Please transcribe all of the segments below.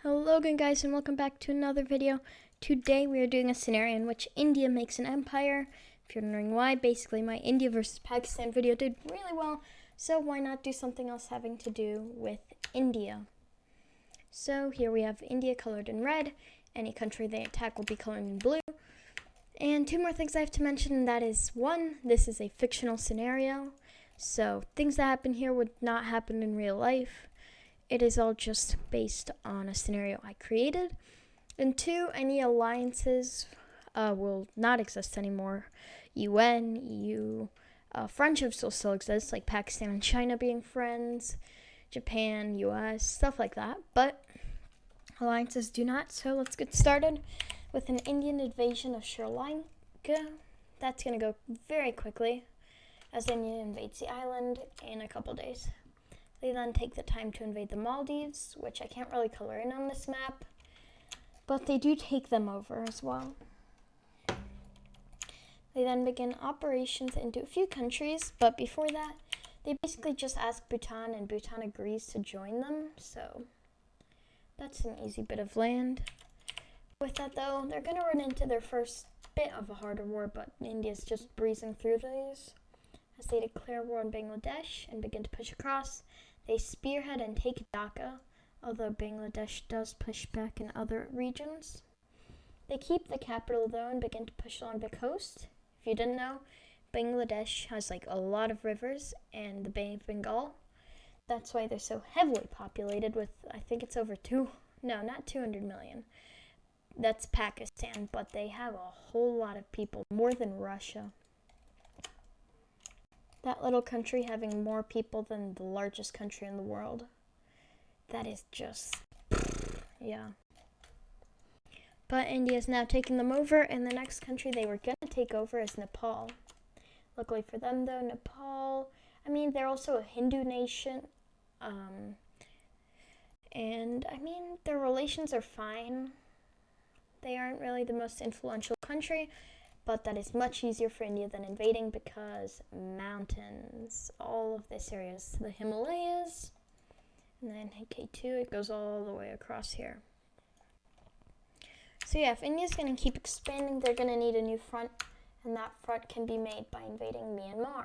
Hello again, guys, and welcome back to another video. Today we are doing a scenario in which India makes an empire. If you're wondering why, basically my India versus Pakistan video did really well, so why not do something else having to do with India? So here we have India colored in red. Any country they attack will be colored in blue. And two more things I have to mention, and that is, one, this is a fictional scenario, so things that happen here would not happen in real life. It is all just based on a scenario I created. And two, any alliances will not exist anymore. UN, EU, friendships will still exist, like Pakistan and China being friends, Japan, US, stuff like that. But alliances do not, so let's get started with an Indian invasion of Sri Lanka. That's going to go very quickly, as India invades the island in a couple days. They then take the time to invade the Maldives, which I can't really color in on this map, but they do take them over as well. They then begin operations into a few countries, but before that, they basically just ask Bhutan, and Bhutan agrees to join them, so that's an easy bit of land. With that though, they're going to run into their first bit of a harder war, but India's just breezing through these. As they declare war on Bangladesh and begin to push across, they spearhead and take Dhaka, although Bangladesh does push back in other regions. They keep the capital though and begin to push along the coast. If you didn't know, Bangladesh has a lot of rivers and the Bay of Bengal. That's why they're so heavily populated with, I think it's over not 200 million. That's Pakistan, but they have a whole lot of people, more than Russia. That little country having more people than the largest country in the world. That is just, yeah. But India is now taking them over, and the next country they were going to take over is Nepal. Luckily for them, though, Nepal, they're also a Hindu nation. And, their relations are fine. They aren't really the most influential country, but that is much easier for India than invading because mountains. All of this area is the Himalayas. And then K2, it goes all the way across here. So yeah, if India's going to keep expanding, they're going to need a new front. And that front can be made by invading Myanmar.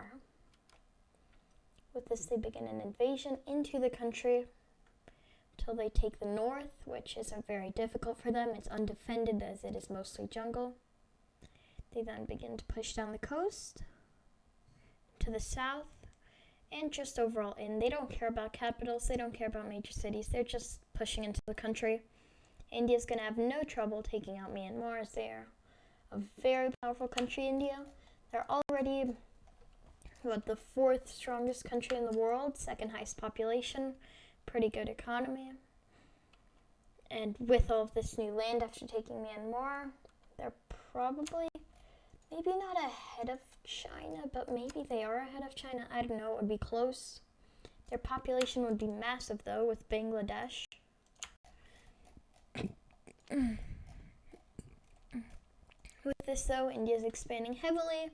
With this, they begin an invasion into the country until they take the north, which is very difficult for them. It's undefended as it is mostly jungle. They then begin to push down the coast to the south and just overall in. They don't care about capitals. They don't care about major cities. They're just pushing into the country. India's going to have no trouble taking out Myanmar as they're a very powerful country, India. They're already, the fourth strongest country in the world, second highest population, pretty good economy. And with all of this new land after taking Myanmar, they're probably maybe not ahead of China, but maybe they are ahead of China. I don't know, it would be close. Their population would be massive, though, with Bangladesh. With this, though, India's expanding heavily,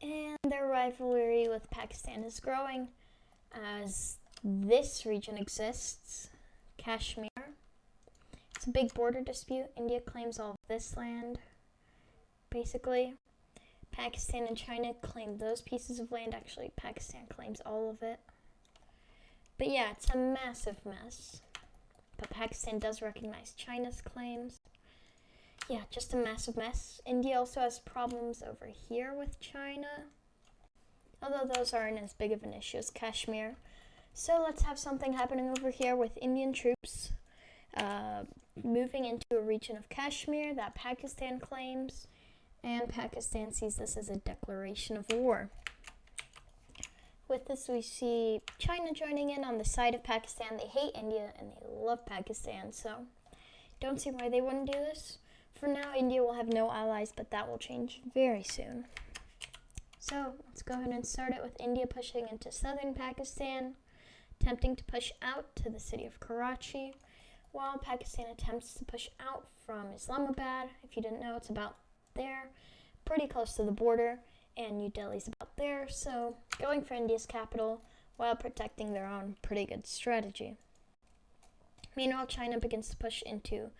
and their rivalry with Pakistan is growing as this region exists, Kashmir. It's a big border dispute. India claims all of this land. Basically, Pakistan and China claim those pieces of land. Actually, Pakistan claims all of it. But yeah, it's a massive mess. But Pakistan does recognize China's claims. Yeah, just a massive mess. India also has problems over here with China, although those aren't as big of an issue as Kashmir. So let's have something happening over here with Indian troops moving into a region of Kashmir that Pakistan claims. And Pakistan sees this as a declaration of war. With this, we see China joining in on the side of Pakistan. They hate India and they love Pakistan, so don't see why they wouldn't do this. For now, India will have no allies, but that will change very soon. So let's go ahead and start it with India pushing into southern Pakistan, attempting to push out to the city of Karachi, while Pakistan attempts to push out from Islamabad. If you didn't know, it's about there, pretty close to the border, and New Delhi's about there, so going for India's capital while protecting their own pretty good strategy. Meanwhile, China begins to push into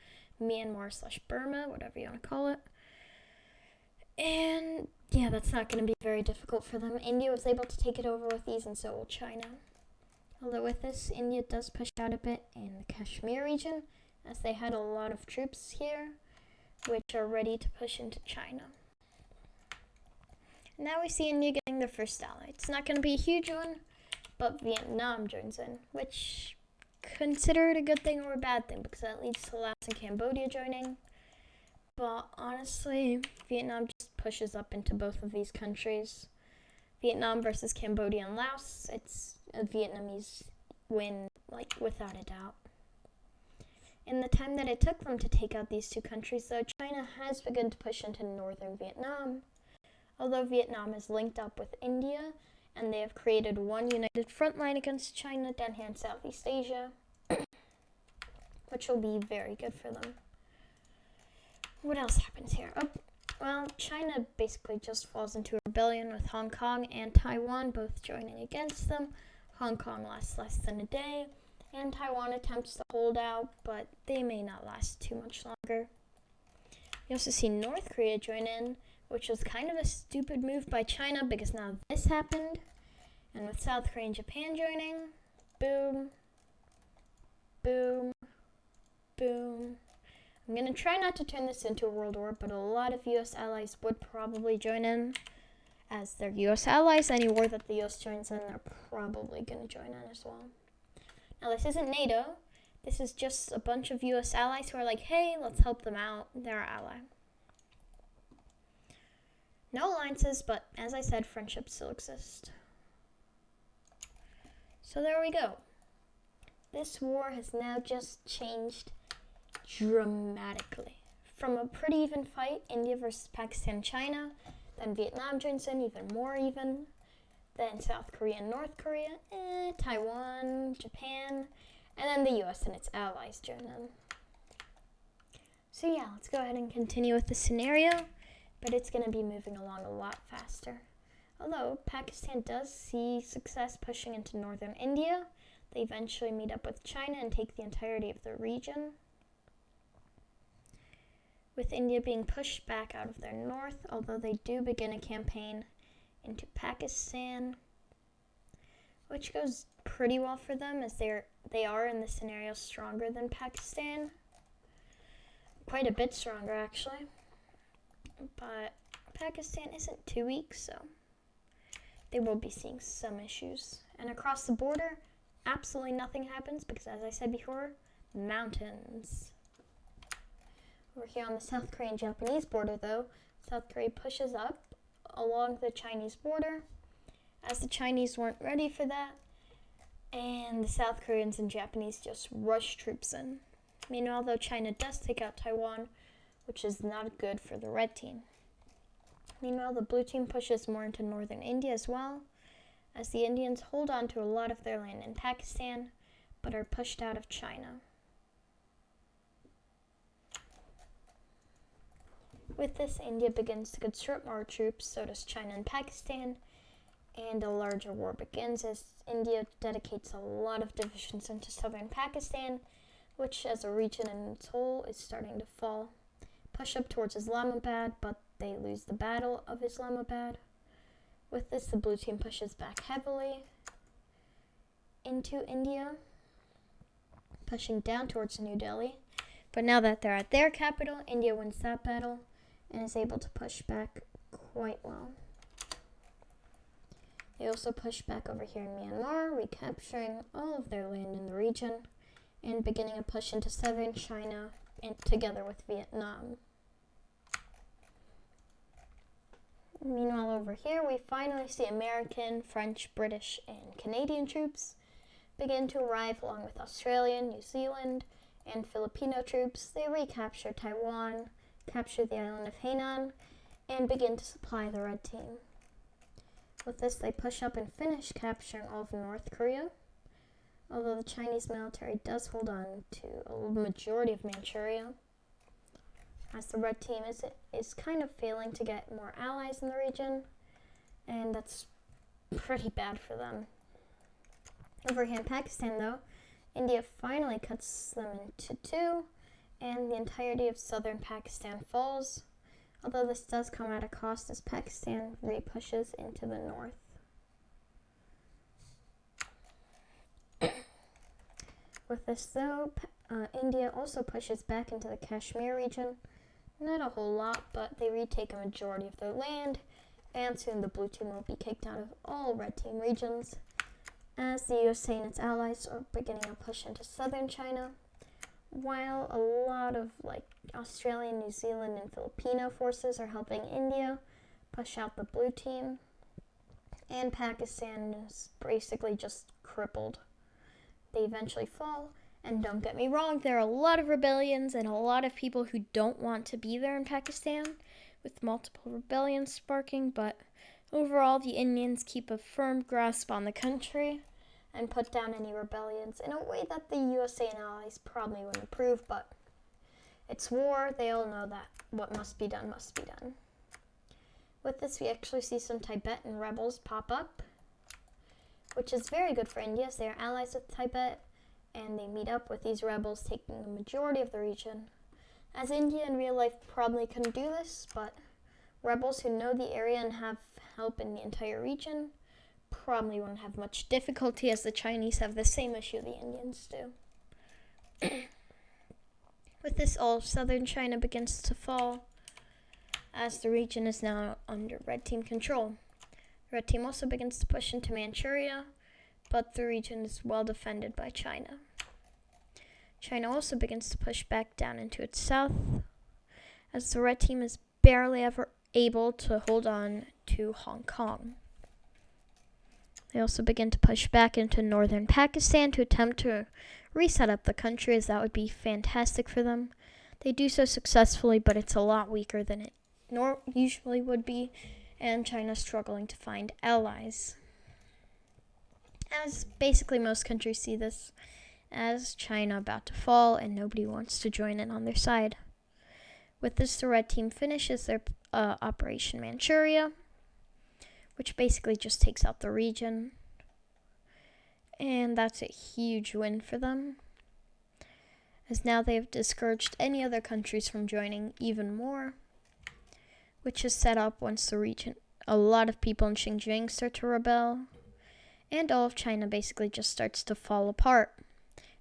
Myanmar/Burma, whatever you want to call it. And yeah, that's not going to be very difficult for them. India was able to take it over with ease, and so will China. Although with this, India does push out a bit in the Kashmir region, as they had a lot of troops here, which are ready to push into China. Now we see India getting their first ally. It's not going to be a huge one, but Vietnam joins in, which consider it a good thing or a bad thing, because that leads to Laos and Cambodia joining. But honestly, Vietnam just pushes up into both of these countries. Vietnam versus Cambodia and Laos, it's a Vietnamese win, like, without a doubt. In the time that it took them to take out these two countries, though, China has begun to push into northern Vietnam. Although Vietnam is linked up with India, and they have created one united front line against China down here in Southeast Asia, which will be very good for them. What else happens here? Well, China basically just falls into rebellion with Hong Kong and Taiwan both joining against them. Hong Kong lasts less than a day, and Taiwan attempts to hold out, but they may not last too much longer. You also see North Korea join in, which was kind of a stupid move by China because now this happened. And with South Korea and Japan joining, boom, boom, boom. I'm going to try not to turn this into a world war, but a lot of U.S. allies would probably join in. As they're U.S. allies, any war that the U.S. joins in, they're probably going to join in as well. Now, this isn't NATO. This is just a bunch of U.S. allies who are like, hey, let's help them out. They're our ally. No alliances, but as I said, friendships still exist. So there we go. This war has now just changed dramatically. From a pretty even fight, India versus Pakistan, China, then Vietnam joins in, even more even, then South Korea and North Korea, Taiwan, Japan, and then the US and its allies join in. So yeah, let's go ahead and continue with the scenario, but it's going to be moving along a lot faster. Although Pakistan does see success pushing into northern India, they eventually meet up with China and take the entirety of the region, with India being pushed back out of their north, although they do begin a campaign into Pakistan, which goes pretty well for them as they are in this scenario stronger than Pakistan. Quite a bit stronger, actually. But Pakistan isn't too weak, so they will be seeing some issues. And across the border, absolutely nothing happens because, as I said before, mountains. Over here on the South Korean-Japanese border, though, South Korea pushes up along the Chinese border, as the Chinese weren't ready for that, and the South Koreans and Japanese just rush troops in. Meanwhile, though, China does take out Taiwan, which is not good for the red team. Meanwhile, the blue team pushes more into northern India as well, as the Indians hold on to a lot of their land in Pakistan, but are pushed out of China. With this, India begins to conscript more troops, so does China and Pakistan, and a larger war begins as India dedicates a lot of divisions into southern Pakistan, which as a region in its whole is starting to fall. Push up towards Islamabad, but they lose the Battle of Islamabad. With this, the blue team pushes back heavily into India, pushing down towards New Delhi. But now that they're at their capital, India wins that battle and is able to push back quite well. They also push back over here in Myanmar, recapturing all of their land in the region and beginning a push into southern China together with Vietnam. Meanwhile, over here, we finally see American, French, British, and Canadian troops begin to arrive along with Australian, New Zealand, and Filipino troops. They recapture Taiwan, capture the island of Hainan, and begin to supply the red team. With this, they push up and finish capturing all of North Korea, although the Chinese military does hold on to a majority of Manchuria, as the red team is kind of failing to get more allies in the region, and that's pretty bad for them. Over here in Pakistan, though, India finally cuts them into two, and the entirety of southern Pakistan falls, although this does come at a cost as Pakistan re-pushes into the north. With this though, India also pushes back into the Kashmir region. Not a whole lot, but they retake a majority of their land, and soon the blue team will be kicked out of all red team regions, as the USA and its allies are beginning a push into southern China, while a lot of Australian, New Zealand, and Filipino forces are helping India push out the blue team, and Pakistan is basically just crippled. They eventually fall, and don't get me wrong, there are a lot of rebellions and a lot of people who don't want to be there in Pakistan, with multiple rebellions sparking, but overall the Indians keep a firm grasp on the country and put down any rebellions in a way that the USA and allies probably wouldn't approve, but it's war. They all know that what must be done must be done. With this, we actually see some Tibetan rebels pop up, which is very good for India, as they are allies with Tibet, and they meet up with these rebels, taking the majority of the region. As India in real life probably couldn't do this, but rebels who know the area and have help in the entire region probably won't have much difficulty, as the Chinese have the same issue the Indians do. With this, all of southern China begins to fall, as the region is now under red team control. The red team also begins to push into Manchuria, but the region is well defended by China. China also begins to push back down into its south, as the red team is barely ever able to hold on to Hong Kong. They also begin to push back into northern Pakistan to attempt to reset up the country, as that would be fantastic for them. They do so successfully, but it's a lot weaker than it usually would be, and China's struggling to find allies. As basically most countries see this as China about to fall, and nobody wants to join in on their side. With this, the red team finishes their Operation Manchuria, which basically just takes out the region. And that's a huge win for them, as now they have discouraged any other countries from joining even more, which is set up once the region, a lot of people in Xinjiang start to rebel, and all of China basically just starts to fall apart.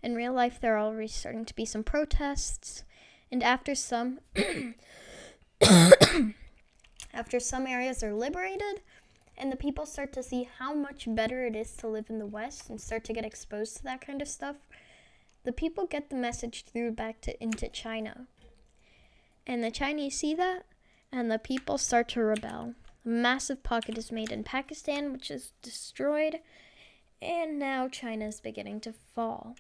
In real life, there are already starting to be some protests, and after some areas are liberated, and the people start to see how much better it is to live in the West and start to get exposed to that kind of stuff, the people get the message through back into China. And the Chinese see that, and the people start to rebel. A massive pocket is made in Pakistan, which is destroyed, and now China is beginning to fall.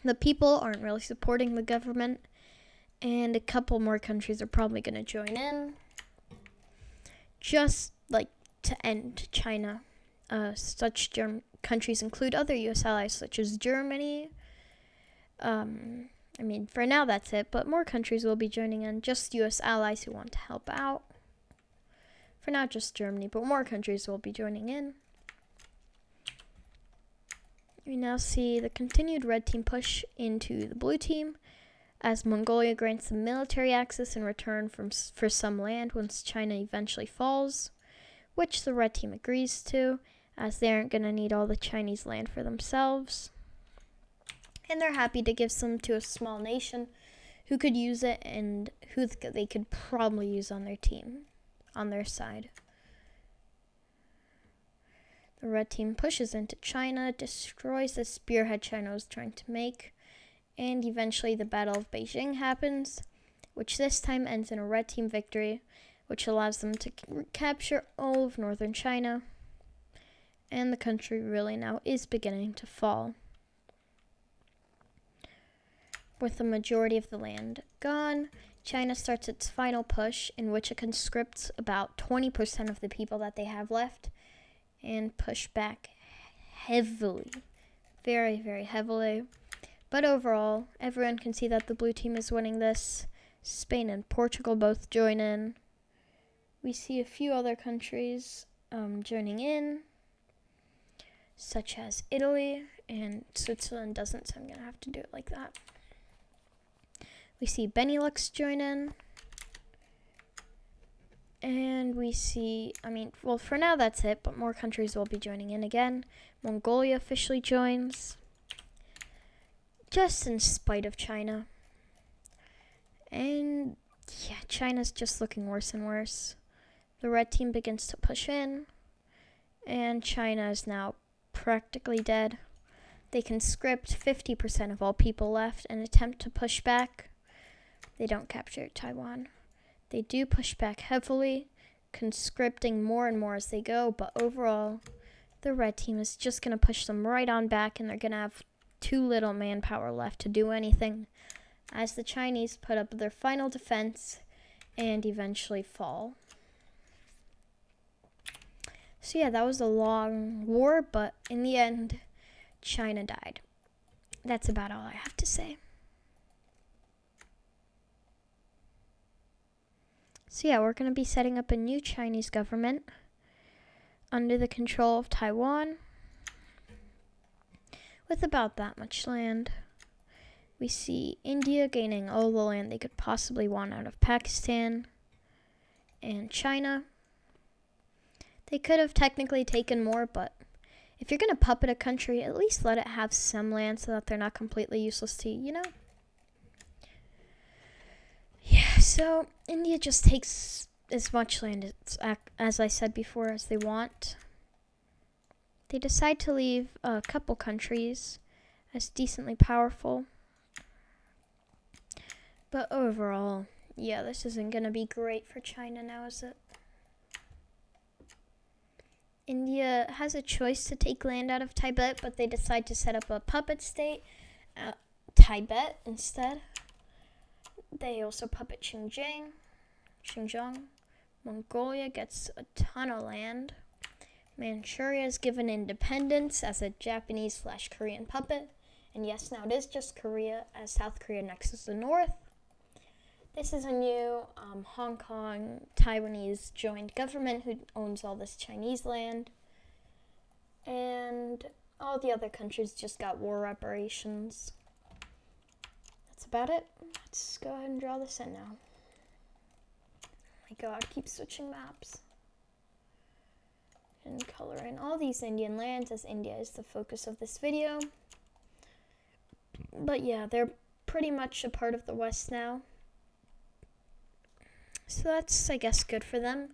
The people aren't really supporting the government, and a couple more countries are probably going to join in, just to end China. Such countries include other U.S. allies, such as Germany. For now that's it, but more countries will be joining in, just U.S. allies who want to help out. For now, just Germany, but more countries will be joining in. We now see the continued red team push into the blue team, as Mongolia grants them military access in return for some land once China eventually falls, which the red team agrees to, as they aren't going to need all the Chinese land for themselves. And they're happy to give some to a small nation who could use it and who they could probably use on their team, on their side. The red team pushes into China, destroys the spearhead China was trying to make, and eventually the Battle of Beijing happens, which this time ends in a red team victory, which allows them to capture all of northern China, and the country really now is beginning to fall. With the majority of the land gone, China starts its final push, in which it conscripts about 20% of the people that they have left, and push back heavily, very, very heavily. But overall, everyone can see that the blue team is winning this. Spain and Portugal both join in. We see a few other countries joining in, such as Italy, and Switzerland doesn't, so I'm going to have to do it like that. We see Benelux join in. And we see, well, for now that's it, but more countries will be joining in again. Mongolia officially joins, just in spite of China. And yeah, China's just looking worse and worse. The red team begins to push in, and China is now practically dead. They conscript 50% of all people left and attempt to push back. They don't capture Taiwan. They do push back heavily, conscripting more and more as they go, but overall, the red team is just going to push them right on back, and they're going to have too little manpower left to do anything, as the Chinese put up their final defense and eventually fall. So yeah, that was a long war, but in the end, China died. That's about all I have to say. So yeah, we're going to be setting up a new Chinese government under the control of Taiwan with about that much land. We see India gaining all the land they could possibly want out of Pakistan and China. They could have technically taken more, but if you're going to puppet a country, at least let it have some land so that they're not completely useless to you, you know? Yeah, so India just takes as much land, as I said before, as they want. They decide to leave a couple countries as decently powerful. But overall, yeah, this isn't going to be great for China now, is it? India has a choice to take land out of Tibet, but they decide to set up a puppet state, Tibet, instead. They also puppet Xinjiang. Mongolia gets a ton of land. Manchuria is given independence as a Japanese/Korean puppet. And yes, now it is just Korea, as South Korea annexes the north. This is a new Hong Kong Taiwanese joint government who owns all this Chinese land. And all the other countries just got war reparations. That's about it. Let's go ahead and draw this in now. Oh my god, keep switching maps. And color in all these Indian lands, as India is the focus of this video. But yeah, they're pretty much a part of the West now. So that's, I guess, good for them.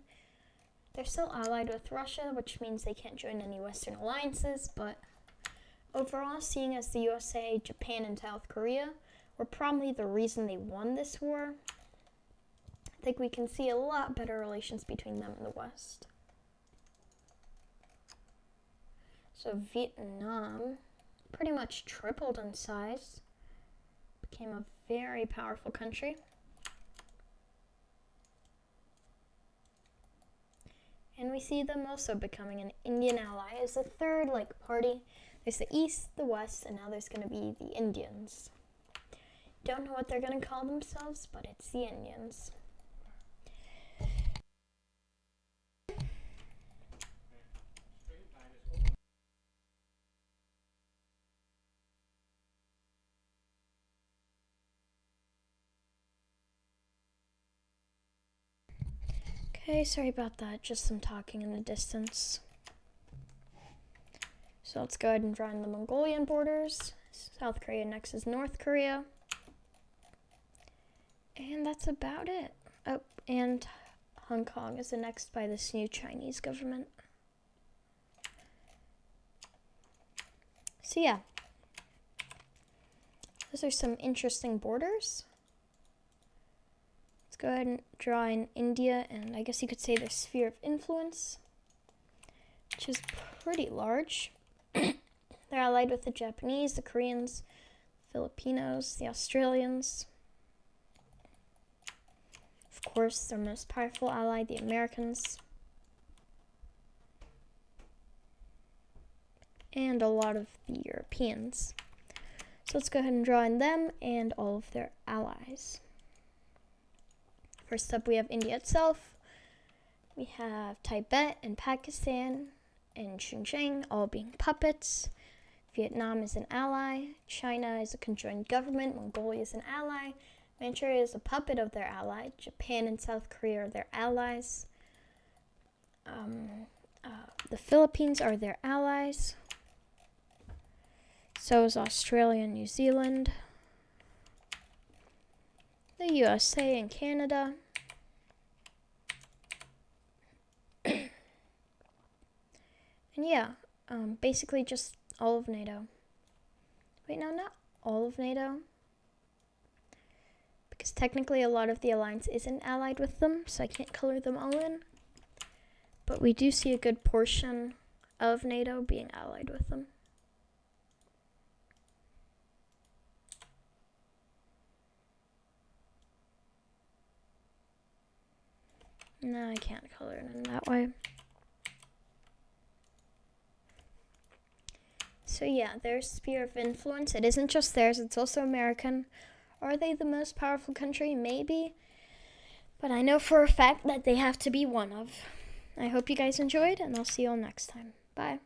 They're still allied with Russia, which means they can't join any Western alliances, but overall, seeing as the USA, Japan, and South Korea were probably the reason they won this war, I think we can see a lot better relations between them and the West. So Vietnam pretty much tripled in size, became a very powerful country. And we see them also becoming an Indian ally as a third party. There's the East, the West, and now there's going to be the Indians. Don't know what they're going to call themselves, but it's the Indians. Okay, sorry about that, just some talking in the distance. So let's go ahead and draw in the Mongolian borders. South Korea annexes North Korea. And that's about it. Oh, and Hong Kong is annexed by this new Chinese government. So yeah, those are some interesting borders. Let's go ahead and draw in India, and I guess you could say their sphere of influence, which is pretty large. They're allied with the Japanese, the Koreans, Filipinos, the Australians. Of course, their most powerful ally, the Americans. And a lot of the Europeans. So let's go ahead and draw in them and all of their allies. First up, we have India itself. We have Tibet and Pakistan and Xinjiang all being puppets. Vietnam is an ally. China is a conjoined government. Mongolia is an ally. Manchuria is a puppet of their ally. Japan and South Korea are their allies. The Philippines are their allies. So is Australia and New Zealand. The USA and Canada. And yeah, basically just all of NATO. Wait, no, not all of NATO. Because technically a lot of the alliance isn't allied with them, so I can't color them all in. But we do see a good portion of NATO being allied with them. No, I can't color it in that way. So yeah, their sphere of influence. It isn't just theirs, it's also American. Are they the most powerful country? Maybe. But I know for a fact that they have to be one of. I hope you guys enjoyed, and I'll see you all next time. Bye.